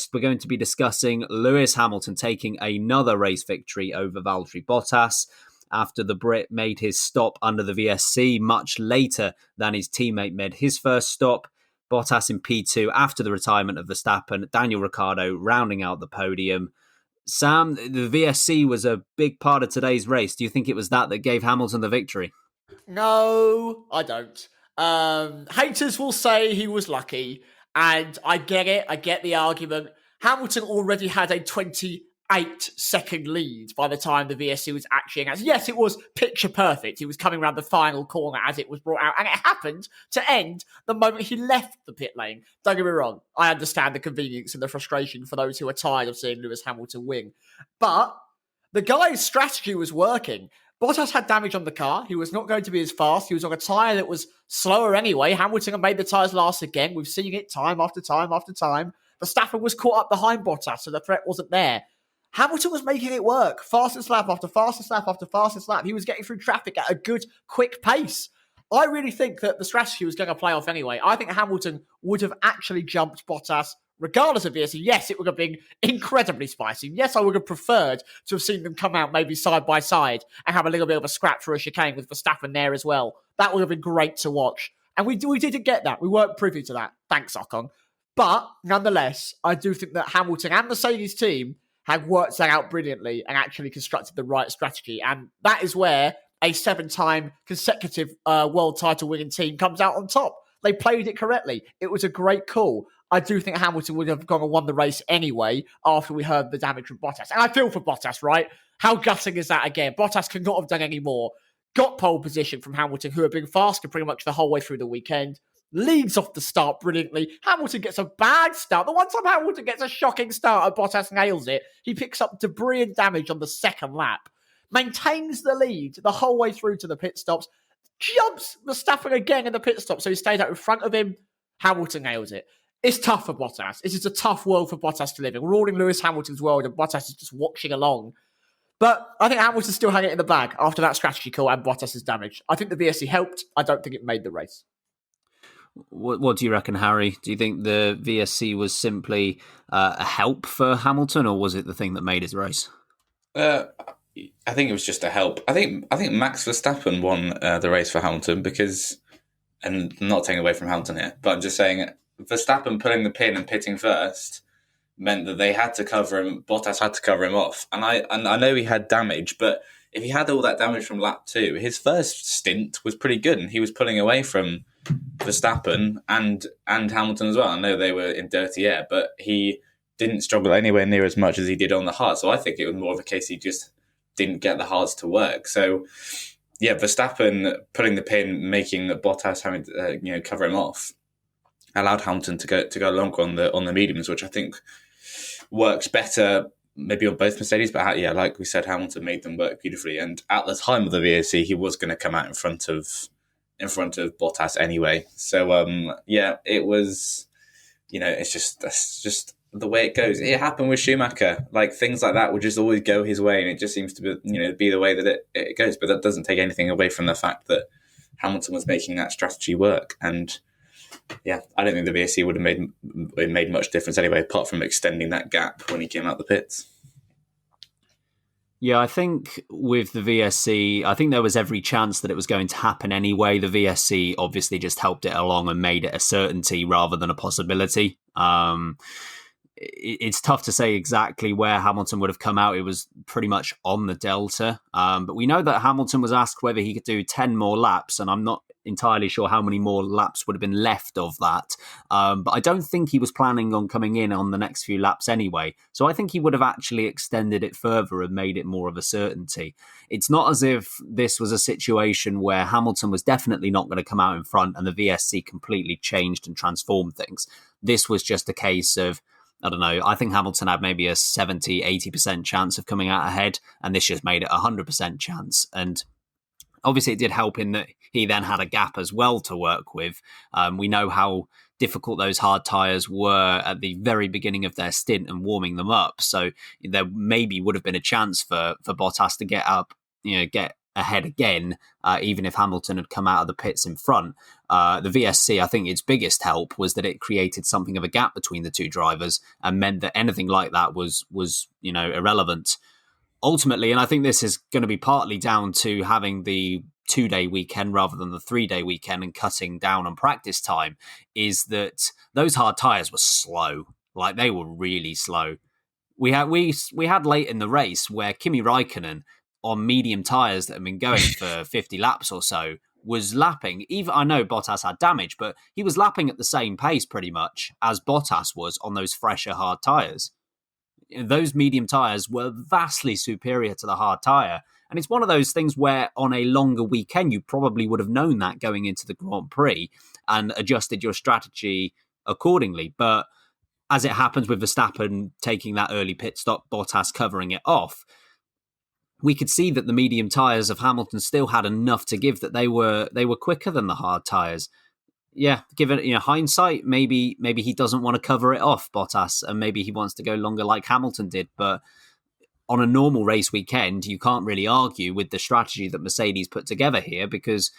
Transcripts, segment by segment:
next, we're going to be discussing Lewis Hamilton taking another race victory over Valtteri Bottas after the Brit made his stop under the VSC much later than his teammate made his first stop. Bottas in P2 after the retirement of Verstappen, Daniel Ricciardo rounding out the podium. Sam, the VSC was a big part of today's race. Do you think it was that gave Hamilton the victory? No, I don't. Haters will say he was lucky, and I get it. I get the argument. Hamilton already had a 28-second lead by the time the VSC was actually announced. Yes, it was picture perfect. He was coming around the final corner as it was brought out, and it happened to end the moment he left the pit lane. Don't get me wrong. I understand the convenience and the frustration for those who are tired of seeing Lewis Hamilton win. But the guy's strategy was working. Bottas had damage on the car. He was not going to be as fast. He was on a tyre that was slower anyway. Hamilton had made the tyres last again. We've seen it time after time after time. Verstappen was caught up behind Bottas, so the threat wasn't there. Hamilton was making it work. Fastest lap after fastest lap after fastest lap. He was getting through traffic at a good, quick pace. I really think that the strategy was going to play off anyway. I think Hamilton would have actually jumped Bottas regardless of VSC. Yes, it would have been incredibly spicy. Yes, I would have preferred to have seen them come out maybe side by side and have a little bit of a scrap for a chicane with Verstappen there as well. That would have been great to watch. And we didn't get that. We weren't privy to that. Thanks, Ocon. But nonetheless, I do think that Hamilton and Mercedes team had worked that out brilliantly and actually constructed the right strategy. And that is where a 7-time consecutive world title winning team comes out on top. They played it correctly. It was a great call. I do think Hamilton would have gone and won the race anyway after we heard the damage from Bottas. And I feel for Bottas, right? How gutting is that again? Bottas could not have done any more. Got pole position from Hamilton, who had been faster pretty much the whole way through the weekend. Leads off the start brilliantly. Hamilton gets a bad start. The one time Hamilton gets a shocking start and Bottas nails it, he picks up debris and damage on the second lap. Maintains the lead the whole way through to the pit stops. Jumps Verstappen again in the pit stop, so he stays out in front of him. Hamilton nails it. It's tough for Bottas. It is a tough world for Bottas to live in. We're all in Lewis Hamilton's world and Bottas is just watching along. But I think Hamilton still had it in the bag after that strategy call and Bottas' damage. I think the VSC helped. I don't think it made the race. What do you reckon, Harry? Do you think the VSC was simply a help for Hamilton, or was it the thing that made his race? I think it was just a help. I think Max Verstappen won the race for Hamilton because, and I'm not taking away from Hamilton here, but I'm just saying Verstappen pulling the pin and pitting first meant that they had to cover him. Bottas had to cover him off, and I know he had damage, but if he had all that damage from lap 2, his first stint was pretty good, and he was pulling away from Verstappen and Hamilton as well. I know they were in dirty air, but he didn't struggle anywhere near as much as he did on the hard. So I think it was more of a case he just didn't get the hards to work. So yeah, Verstappen putting the pin, making Bottas having to cover him off, allowed Hamilton to go longer on the mediums, which I think works better maybe on both Mercedes. But yeah, like we said, Hamilton made them work beautifully. And at the time of the VSC, he was going to come out in front of Bottas anyway. So yeah, it was, that's just the way it goes. It happened with Schumacher. Like, things like that would just always go his way, and it just seems to be the way that it goes. But that doesn't take anything away from the fact that Hamilton was making that strategy work. And yeah, I don't think the VSC would have made much difference anyway, apart from extending that gap when he came out the pits. Yeah, I think with the VSC, I think there was every chance that it was going to happen anyway. The VSC obviously just helped it along and made it a certainty rather than a possibility. It's tough to say exactly where Hamilton would have come out. It was pretty much on the Delta. But we know that Hamilton was asked whether he could do 10 more laps, and I'm not entirely sure how many more laps would have been left of that. But I don't think he was planning on coming in on the next few laps anyway. So I think he would have actually extended it further and made it more of a certainty. It's not as if this was a situation where Hamilton was definitely not going to come out in front and the VSC completely changed and transformed things. This was just a case of, I don't know, I think Hamilton had maybe a 70, 80% chance of coming out ahead, and this just made it a 100% chance. And obviously it did help in that he then had a gap as well to work with. We know how difficult those hard tyres were at the very beginning of their stint and warming them up. So there maybe would have been a chance for Bottas to get up, get ahead again, even if Hamilton had come out of the pits in front. The VSC, I think its biggest help was that it created something of a gap between the two drivers and meant that anything like that was irrelevant. Ultimately, and I think this is going to be partly down to having the 2-day weekend rather than the 3-day weekend and cutting down on practice time, is that those hard tyres were slow. Like, they were really slow. We had late in the race where Kimi Räikkönen on medium tyres that had been going for 50 laps or so was lapping. Even I know Bottas had damage, but he was lapping at the same pace pretty much as Bottas was on those fresher hard tyres. Those medium tyres were vastly superior to the hard tyre. And it's one of those things where on a longer weekend, you probably would have known that going into the Grand Prix and adjusted your strategy accordingly. But as it happens with Verstappen taking that early pit stop, Bottas covering it off, we could see that the medium tyres of Hamilton still had enough to give, that they were quicker than the hard tyres. Yeah, given hindsight, maybe he doesn't want to cover it off, Bottas, and maybe he wants to go longer like Hamilton did. But on a normal race weekend, you can't really argue with the strategy that Mercedes put together here, because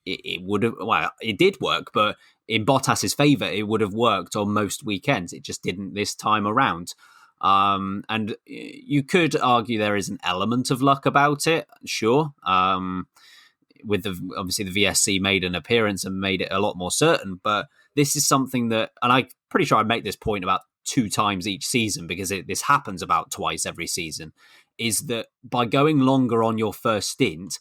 it would have, well, it did work, but in Bottas's favour, it would have worked on most weekends. It just didn't this time around. And you could argue there is an element of luck about it, sure. With obviously the VSC made an appearance and made it a lot more certain, but this is something that, and I'm pretty sure I make this point about 2 times each season, because this happens about twice every season, is that by going longer on your first stint,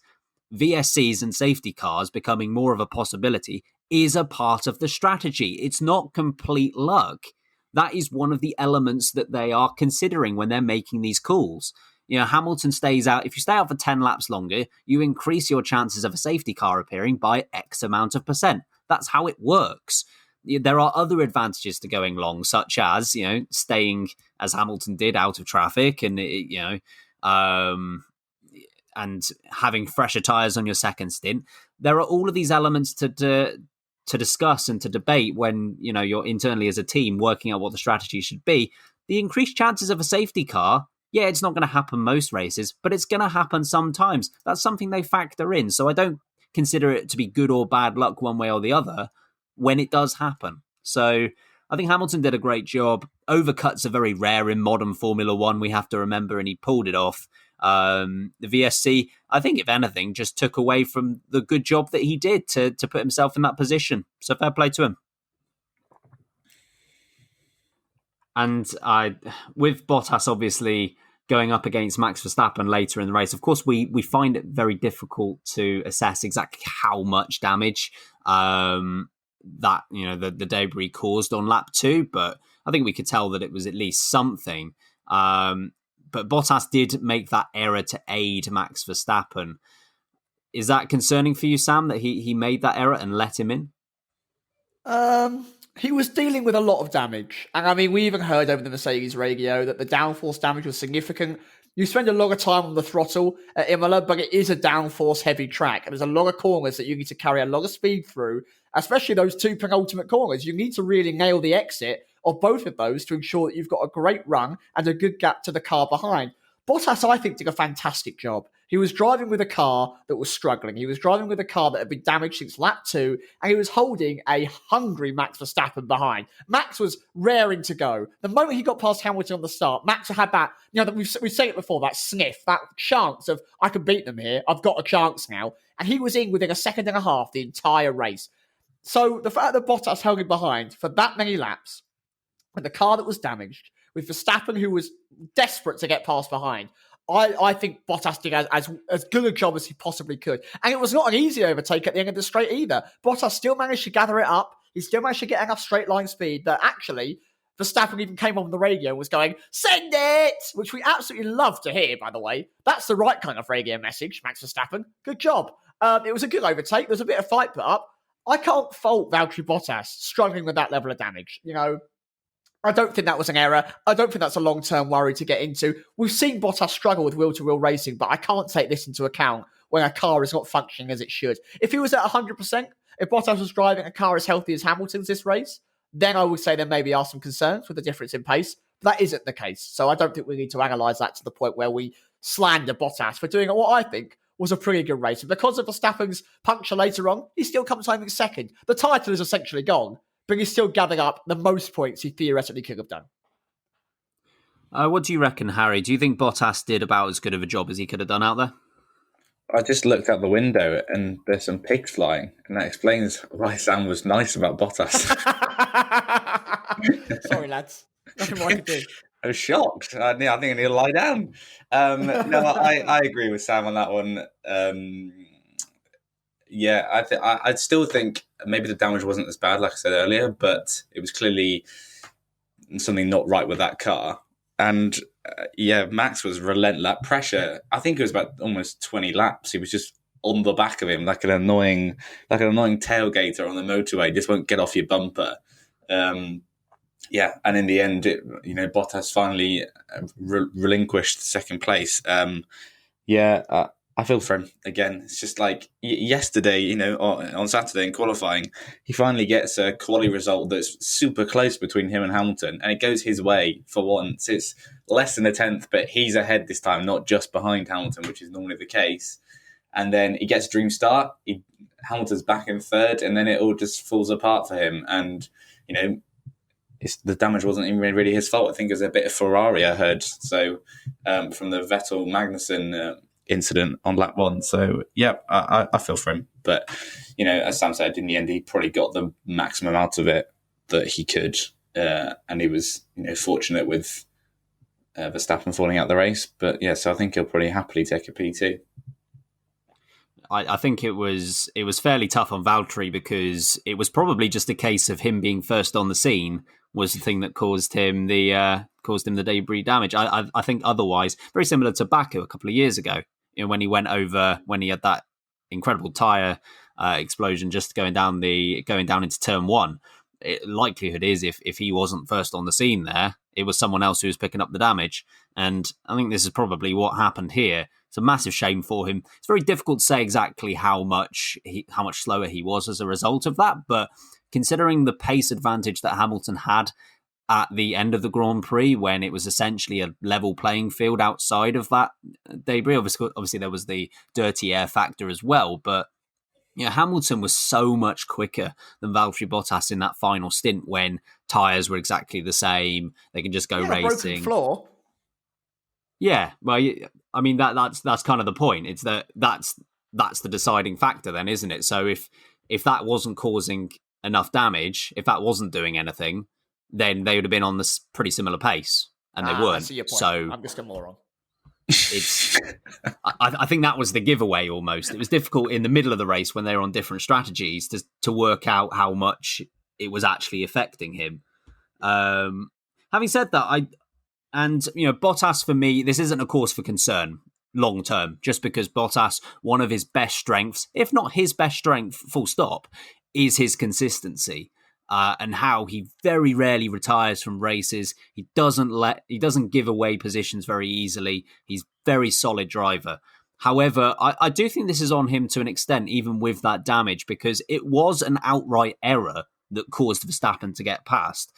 VSCs and safety cars becoming more of a possibility is a part of the strategy. It's not complete luck. That is one of the elements that they are considering when they're making these calls. Hamilton stays out. If you stay out for 10 laps longer, you increase your chances of a safety car appearing by X amount of percent. That's how it works. There are other advantages to going long, such as, staying, as Hamilton did, out of traffic and, and having fresher tyres on your second stint. There are all of these elements to discuss and to debate when, you're internally as a team working out what the strategy should be. The increased chances of a safety car, yeah, it's not going to happen most races, but it's going to happen sometimes. That's something they factor in. So I don't consider it to be good or bad luck one way or the other when it does happen. So I think Hamilton did a great job. Overcuts are very rare in modern Formula One, we have to remember, and he pulled it off. The VSC, I think, if anything, just took away from the good job that he did to put himself in that position. So fair play to him. And with Bottas obviously going up against Max Verstappen later in the race, of course, we find it very difficult to assess exactly how much damage that the debris caused on lap 2, but I think we could tell that it was at least something. But Bottas did make that error to aid Max Verstappen. Is that concerning for you, Sam, that he made that error and let him in? He was dealing with a lot of damage. And I mean, we even heard over the Mercedes radio that the downforce damage was significant. You spend a lot of time on the throttle at Imola, but it is a downforce heavy track. And there's a lot of corners that you need to carry a lot of speed through, especially those 2 penultimate corners. You need to really nail the exit of both of those to ensure that you've got a great run and a good gap to the car behind. Bottas, I think, did a fantastic job. He was driving with a car that was struggling. He was driving with a car that had been damaged since lap 2, and he was holding a hungry Max Verstappen behind. Max was raring to go. The moment he got past Hamilton on the start, Max had that, we've said it before, that sniff, that chance of, I can beat them here, I've got a chance now. And he was in within a second and a half the entire race. So the fact that Bottas held him behind for that many laps, with the car that was damaged, with Verstappen, who was desperate to get past behind, I think Bottas did as good a job as he possibly could. And it was not an easy overtake at the end of the straight either. Bottas still managed to gather it up. He still managed to get enough straight line speed that actually Verstappen even came on the radio and was going, "Send it!" Which we absolutely love to hear, by the way. That's the right kind of radio message, Max Verstappen. Good job. It was a good overtake. There was a bit of fight put up. I can't fault Valtteri Bottas struggling with that level of damage. I don't think that was an error. I don't think that's a long-term worry to get into. We've seen Bottas struggle with wheel-to-wheel racing, but I can't take this into account when a car is not functioning as it should. If he was at 100%, if Bottas was driving a car as healthy as Hamilton's this race, then I would say there maybe are some concerns with the difference in pace. But that isn't the case. So I don't think we need to analyse that to the point where we slander Bottas for doing what I think was a pretty good race. And because of Verstappen's puncture later on, he still comes home in second. The title is essentially gone, but he's still gathering up the most points he theoretically could have done. What do you reckon, Harry? Do you think Bottas did about as good of a job as he could have done out there? I just looked out the window and there's some pigs flying, and that explains why Sam was nice about Bottas. Sorry, lads. Nothing more I could do. I was shocked. I think I need to lie down. No, I agree with Sam on that one. Yeah, I still think maybe the damage wasn't as bad, like I said earlier, but it was clearly something not right with that car. And Max was relentless. That pressure, I think it was about almost 20 laps. He was just on the back of him like an annoying tailgater on the motorway. Just won't get off your bumper. And in the end, Bottas finally relinquished second place. I feel for him again. It's just like yesterday, on Saturday in qualifying, he finally gets a quali result that's super close between him and Hamilton, and it goes his way for once. It's less than a tenth, but he's ahead this time, not just behind Hamilton, which is normally the case. And then he gets a dream start. Hamilton's back in third, and then it all just falls apart for him. And the damage wasn't even really his fault. I think it was a bit of Ferrari, I heard. So from the Vettel Magnussen incident on lap one. So I feel for him, but as Sam said, in the end he probably got the maximum out of it that he could, and he was fortunate with Verstappen falling out the race. But so I think he'll probably happily take a P2. I think it was fairly tough on Valtteri, because it was probably just a case of him being first on the scene was the thing that caused him the debris damage. I think otherwise, very similar to Baku a couple of years ago, when he went over, when he had that incredible tyre explosion just going down into turn one. Likelihood is if he wasn't first on the scene there, it was someone else who was picking up the damage. And I think this is probably what happened here. It's a massive shame for him. It's very difficult to say exactly how much slower he was as a result of that, but considering the pace advantage that Hamilton had at the end of the Grand Prix, when it was essentially a level playing field outside of that debris, obviously there was the dirty air factor as well, but Hamilton was so much quicker than Valtteri Bottas in that final stint when tyres were exactly the same. They can just go racing. Broken floor. Yeah, well, I mean that's kind of the point. It's that's the deciding factor, then, isn't it? So if that wasn't causing enough damage, if that wasn't doing anything, then they would have been on this pretty similar pace, and they weren't. I see your point. So I'm just a moron. It's. I think that was the giveaway almost. It was difficult in the middle of the race when they were on different strategies to work out how much it was actually affecting him. Having said that, Bottas, for me, this isn't a cause for concern long term, just because Bottas, one of his best strengths, if not his best strength, full stop, is his consistency. And how he very rarely retires from races. He doesn't give away positions very easily. He's very solid driver. However, I do think this is on him to an extent, even with that damage, because it was an outright error that caused Verstappen to get past.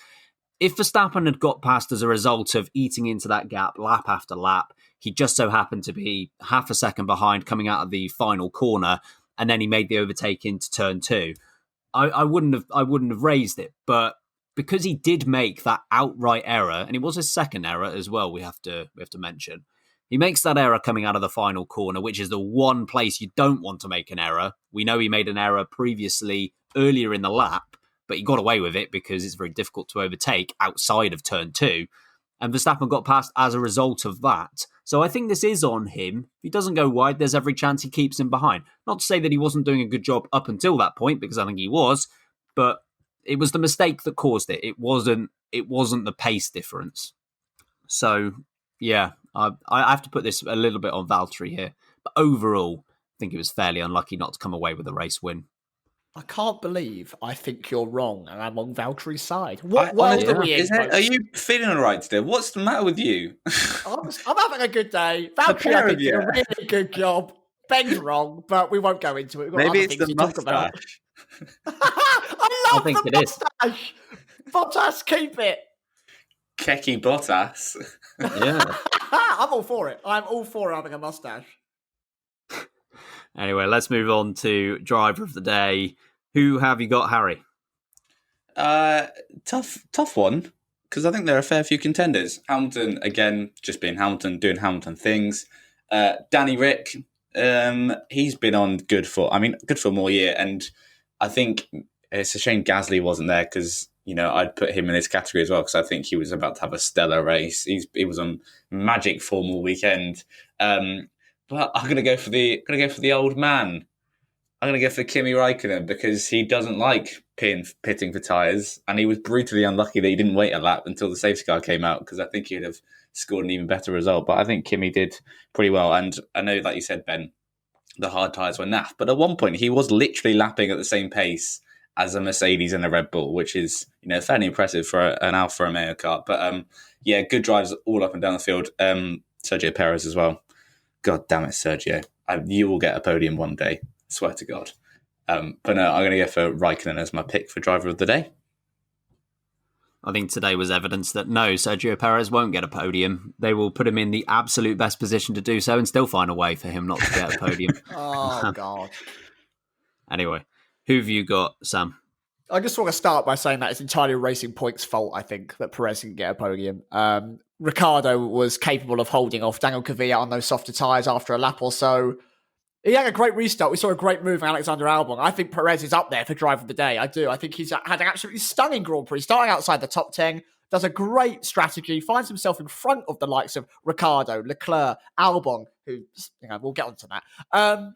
If Verstappen had got past as a result of eating into that gap lap after lap, he just so happened to be half a second behind coming out of the final corner, and then he made the overtake into turn two. I wouldn't have raised it, but because he did make that outright error, and it was his second error as well, we have to mention. He makes that error coming out of the final corner, which is the one place you don't want to make an error. We know he made an error previously earlier in the lap, but he got away with it because it's very difficult to overtake outside of turn two. And Verstappen got past as a result of that. So I think this is on him. If he doesn't go wide, there's every chance he keeps him behind. Not to say that he wasn't doing a good job up until that point, because I think he was, but it was the mistake that caused it. It wasn't the pace difference. So, yeah, I have to put this a little bit on Valtteri here. But overall, I think it was fairly unlucky not to come away with a race win. I can't believe I think you're wrong and I'm on Valtteri's side. What world are we in? Are you feeling all right today? What's the matter with you? I'm having a good day. Valtteri, I think, did a really good job. Ben's wrong, but we won't go into it. We've got Maybe other it's things the to talk about. I love the mustache. Bottas, keep it. Keki Bottas. Yeah. I'm all for it. I'm all for having a mustache. Anyway, let's move on to driver of the day. Who have you got, Harry? Tough one, because I think there are a fair few contenders. Hamilton, again, just being Hamilton, doing Hamilton things. Danny Rick, he's been on good form all year, and I think it's a shame Gasly wasn't there, because I'd put him in this category as well, because I think he was about to have a stellar race. He was on magic form all weekend. But I'm gonna go for the old man. I'm going to go for Kimi Räikkönen, because he doesn't like pitting for tyres, and he was brutally unlucky that he didn't wait a lap until the safety car came out, because I think he'd have scored an even better result. But I think Kimi did pretty well, and I know, like you said, Ben, the hard tyres were naff, but at one point he was literally lapping at the same pace as a Mercedes and a Red Bull, which is fairly impressive for an Alfa Romeo car. But good drives all up and down the field. Sergio Perez as well. God damn it, Sergio! You will get a podium one day. Swear to God. But no, I'm going to go for Raikkonen as my pick for driver of the day. I think today was evidence that no, Sergio Perez won't get a podium. They will put him in the absolute best position to do so and still find a way for him not to get a podium. Oh, God. Anyway, who have you got, Sam? I just want to start by saying that it's entirely Racing Point's fault, I think, that Perez didn't get a podium. Ricciardo was capable of holding off Daniel Kvyat on those softer tyres after a lap or so. He had a great restart. We saw a great move from Alexander Albon. I think Perez is up there for driver of the day. I do. I think he's had an absolutely stunning Grand Prix, starting outside the top 10, does a great strategy, finds himself in front of the likes of Ricciardo, Leclerc, Albon, who, we'll get onto that. And,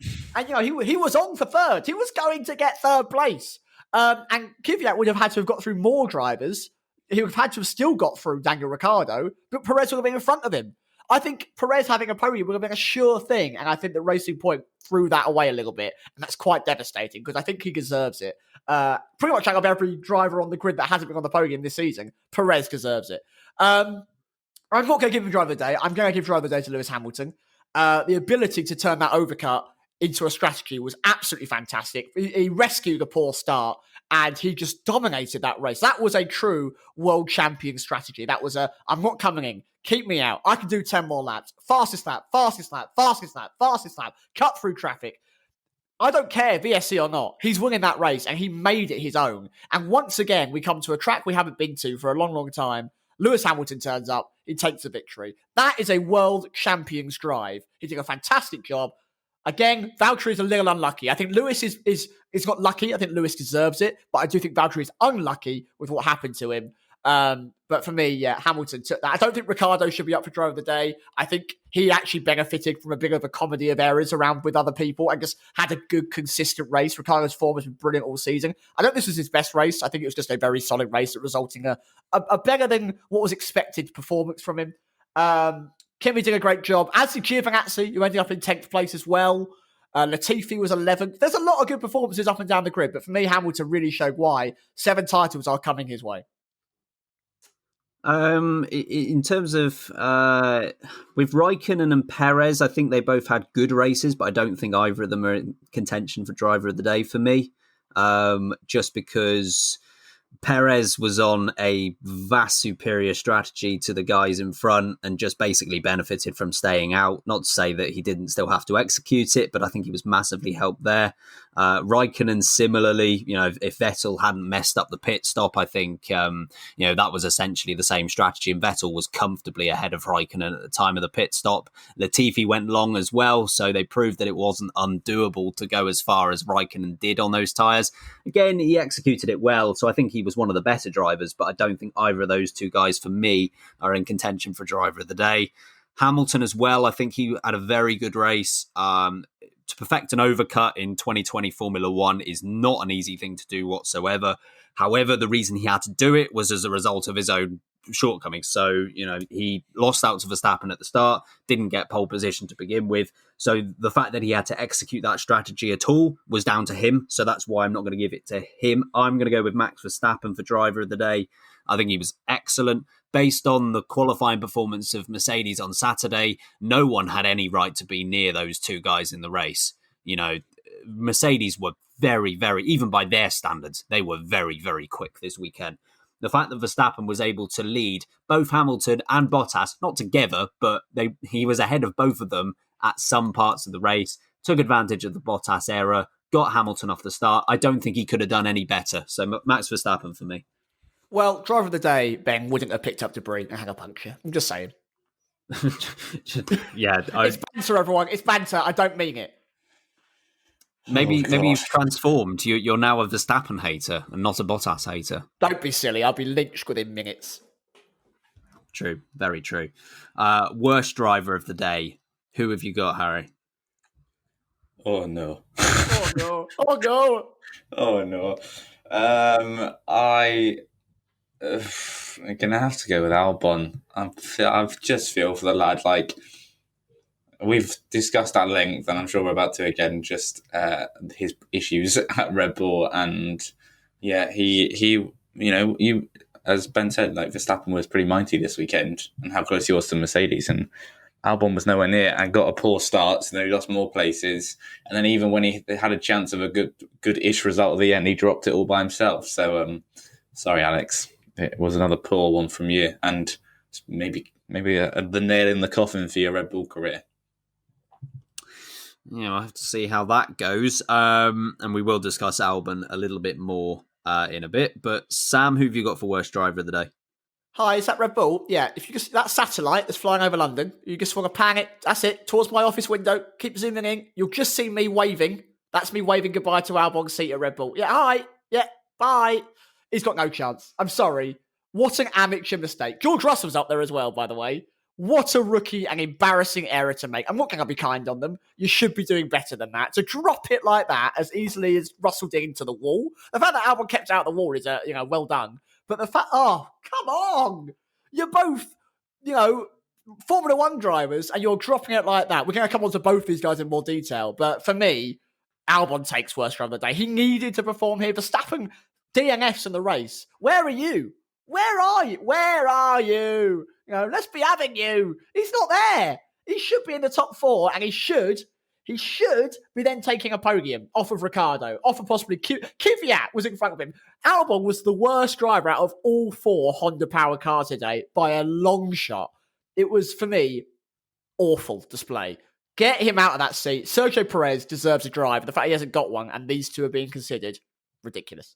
he was on for third. He was going to get third place. And Kvyat would have had to have got through more drivers. He would have had to have still got through Daniel Ricciardo, but Perez would have been in front of him. I think Perez having a podium would have been a sure thing, and I think that Racing Point threw that away a little bit, and that's quite devastating, because I think he deserves it. Pretty much out of every driver on the grid that hasn't been on the podium this season, Perez deserves it. I'm not going to give him driver of the day. I'm going to give driver of the day to Lewis Hamilton. The ability to turn that overcut into a strategy was absolutely fantastic. He rescued a poor start, and he just dominated that race. That was a true world champion strategy. That was I'm not coming in. Keep me out. I can do 10 more laps. Fastest lap, fastest lap, fastest lap, fastest lap. Cut through traffic. I don't care, VSC or not. He's winning that race, and he made it his own. And once again, we come to a track we haven't been to for a long, long time. Lewis Hamilton turns up. He takes the victory. That is a world champion's drive. He did a fantastic job. Again, Valtteri is a little unlucky. I think Lewis is not lucky. I think Lewis deserves it. But I do think Valtteri is unlucky with what happened to him. But for me, Hamilton took that. I don't think Ricciardo should be up for driver of the day. I think he actually benefited from a bit of a comedy of errors around with other people and just had a good, consistent race. Ricciardo's form has been brilliant all season. I don't think this was his best race. I think it was just a very solid race that resulted in a better than what was expected performance from him. Kimi did a great job, as did Giovinazzi, who ended up in 10th place as well. Latifi was 11th. There's a lot of good performances up and down the grid, but for me, Hamilton really showed why 7 titles are coming his way. In terms of with Raikkonen and Perez, I think they both had good races, but I don't think either of them are in contention for driver of the day for me. Just because Perez was on a vast superior strategy to the guys in front and just basically benefited from staying out. Not to say that he didn't still have to execute it, but I think he was massively helped there. Raikkonen similarly, if Vettel hadn't messed up the pit stop, I think, that was essentially the same strategy, and Vettel was comfortably ahead of Raikkonen at the time of the pit stop. Latifi went long as well, so they proved that it wasn't undoable to go as far as Raikkonen did on those tyres. Again, he executed it well, so I think he was one of the better drivers, but I don't think either of those two guys, for me, are in contention for driver of the day. Hamilton as well, I think he had a very good race. To perfect an overcut in 2020 Formula One is not an easy thing to do whatsoever. However, the reason he had to do it was as a result of his own shortcomings. So, he lost out to Verstappen at the start, didn't get pole position to begin with. So the fact that he had to execute that strategy at all was down to him. So that's why I'm not going to give it to him. I'm going to go with Max Verstappen for driver of the day. I think he was excellent. Based on the qualifying performance of Mercedes on Saturday, no one had any right to be near those two guys in the race. Mercedes were very, very, even by their standards, they were very, very quick this weekend. The fact that Verstappen was able to lead both Hamilton and Bottas, not together, but he was ahead of both of them at some parts of the race, took advantage of the Bottas error, got Hamilton off the start. I don't think he could have done any better. So Max Verstappen for me. Well, driver of the day, Ben, wouldn't have picked up debris and had a puncture. I'm just saying. Yeah, it's banter, everyone. It's banter. I don't mean it. Maybe you've transformed. You're now a Verstappen hater and not a Bottas hater. Don't be silly. I'll be lynched within minutes. True. Very true. Worst driver of the day. Who have you got, Harry? Oh, no. Oh, no. Oh, no. Oh, no. I'm going to have to go with Albon. I just feel for the lad. Like, we've discussed at length, and I'm sure we're about to again, just his issues at Red Bull. And yeah, he as Ben said, like Verstappen was pretty mighty this weekend and how close he was to Mercedes. And Albon was nowhere near and got a poor start, so then he lost more places. And then even when he had a chance of a good-ish result at the end, he dropped it all by himself. So, sorry, Alex. It was another poor one from you. And maybe the nail in the coffin for your Red Bull career. Yeah, I'll have to see how that goes. And we will discuss Albon a little bit more in a bit. But Sam, who have you got for worst driver of the day? Hi, is that Red Bull? Yeah, if you just that satellite that's flying over London, you just want to pan it, that's it, towards my office window, keep zooming in, you'll just see me waving. That's me waving goodbye to Albon's seat at Red Bull. Yeah, hi, yeah, bye. He's got no chance. I'm sorry. What an amateur mistake. George Russell's up there as well, by the way. What a rookie and embarrassing error to make. I'm not going to be kind on them. You should be doing better than that. To drop it like that as easily as Russell did into the wall. The fact that Albon kept out the wall is, well done. But the fact, come on. You're both, Formula One drivers and you're dropping it like that. We're going to come on to both these guys in more detail. But for me, Albon takes worst driver of the day. He needed to perform here. Verstappen DNFs in the race. Where are you? Where are you? Where are you? Let's be having you. He's not there. He should be in the top 4 and he should be then taking a podium off of Ricciardo, off of possibly Kvyat was in front of him. Albon was the worst driver out of all 4 Honda Power cars today by a long shot. It was, for me, awful display. Get him out of that seat. Sergio Perez deserves a drive. The fact he hasn't got one and these two are being considered, ridiculous.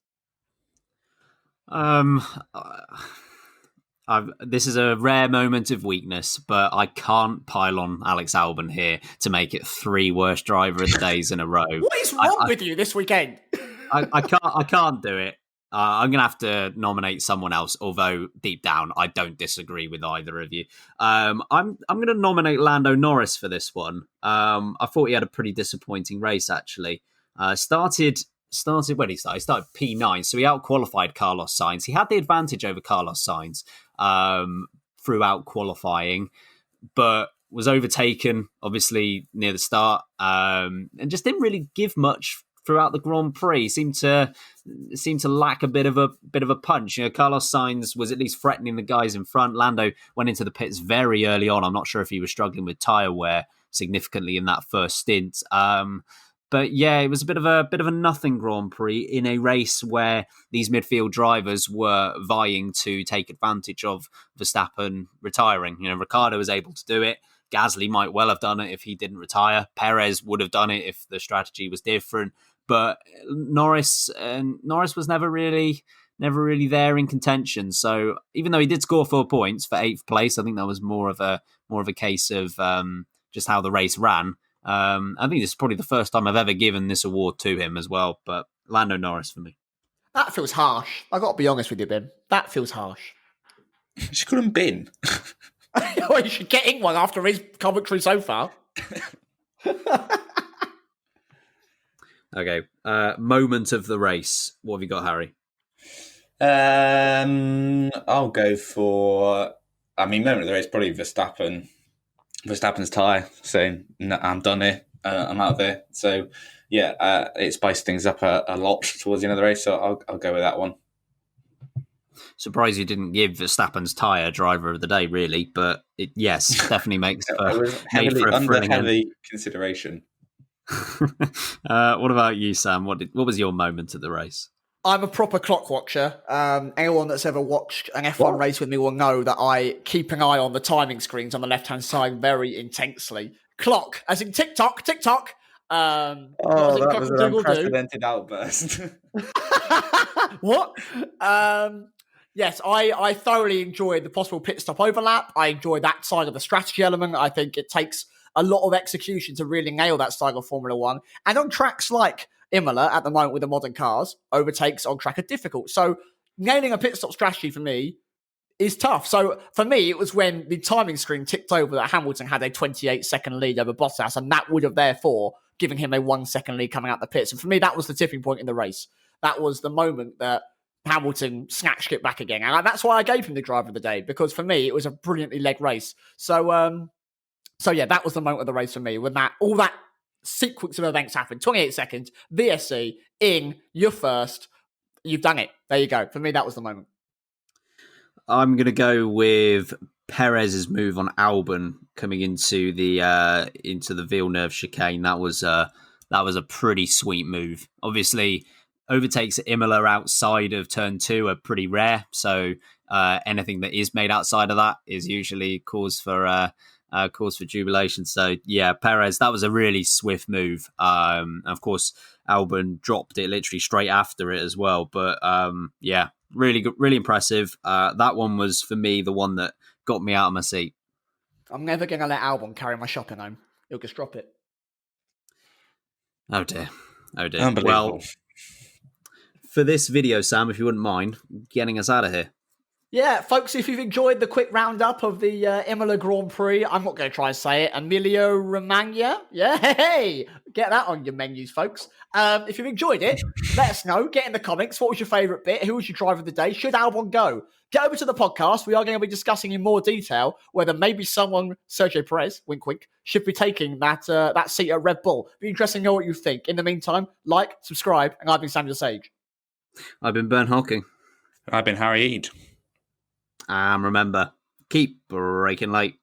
This is a rare moment of weakness, but I can't pile on Alex Albon here to make it 3 worst driver of the days in a row. What is wrong with you this weekend? I can't do it. I'm gonna have to nominate someone else. Although deep down, I don't disagree with either of you. I'm gonna nominate Lando Norris for this one. I thought he had a pretty disappointing race actually. Started when he started. He started P9, so he outqualified Carlos Sainz. He had the advantage over Carlos Sainz throughout qualifying, but was overtaken obviously near the start and just didn't really give much throughout the Grand Prix. Seemed to lack a bit of a punch. Carlos Sainz was at least threatening the guys in front. Lando went into the pits very early on. I'm not sure if he was struggling with tyre wear significantly in that first stint. But yeah, it was a bit of a nothing Grand Prix in a race where these midfield drivers were vying to take advantage of Verstappen retiring. Ricciardo was able to do it. Gasly might well have done it if he didn't retire. Perez would have done it if the strategy was different. But Norris was never really there in contention. So even though he did score 4 points for 8th place, I think that was more of a case of just how the race ran. I think this is probably the first time I've ever given this award to him as well, but Lando Norris for me. That feels harsh. I got to be honest with you, Ben. That feels harsh. She couldn't bin. Well, you should get in one after his commentary so far. Okay, moment of the race. What have you got, Harry? I'll go for. Moment of the race probably Verstappen's tyre, saying, no, I'm done here, I'm out of there. So, yeah, it spiced things up a lot towards the end of the race, so I'll go with that one. Surprised you didn't give Verstappen's tyre driver of the day, really, but yes, definitely makes it was heavy consideration. What about you, Sam? What was your moment of the race? I'm a proper clock watcher. Anyone that's ever watched an F1 race with me will know that I keep an eye on the timing screens on the left-hand side very intensely. Clock, as in tick-tock, tick-tock. What does it that cock was and an jiggle do? unprecedented outburst. What? Yes, I thoroughly enjoyed the possible pit stop overlap. I enjoyed that side of the strategy element. I think it takes a lot of execution to really nail that style of Formula One. And on tracks like Imola at the moment with the modern cars, overtakes on track are difficult. So nailing a pit stop strategy for me is tough. So for me, it was when the timing screen ticked over that Hamilton had a 28-second lead over Bottas, and that would have therefore given him a 1 second lead coming out the pits. And for me, that was the tipping point in the race. That was the moment that Hamilton snatched it back again. And that's why I gave him the driver of the day, because for me, it was a brilliantly led race. So yeah, that was the moment of the race for me, when all that sequence of events happened. 28 seconds, VSC, in, you're first, you've done it. There you go. For me, that was the moment. I'm going to go with Perez's move on Albon coming into the Villeneuve chicane. That was a pretty sweet move. Obviously, overtakes at Imola outside of turn 2 are pretty rare. So anything that is made outside of that is usually cause for jubilation. So yeah, Perez, that was a really swift move. Of course, Albon dropped it literally straight after it as well. But yeah, really good, really impressive. That one was for me the one that got me out of my seat. I'm never going to let Albon carry my shopping home. He'll just drop it. Oh dear. Unbelievable. Well, for this video, Sam, if you wouldn't mind getting us out of here. Yeah, folks, if you've enjoyed the quick roundup of the Imola Grand Prix, I'm not going to try and say it, Emilia Romagna. Yeah, hey, get that on your menus, folks. If you've enjoyed it, let us know. Get in the comments. What was your favourite bit? Who was your driver of the day? Should Albon go? Get over to the podcast. We are going to be discussing in more detail whether maybe someone, Sergio Perez, wink wink, should be taking that seat at Red Bull. Be interesting to know what you think. In the meantime, like, subscribe, and I've been Samuel Sage. I've been Bern Hawking. I've been Harry Eade. Remember, keep breaking late.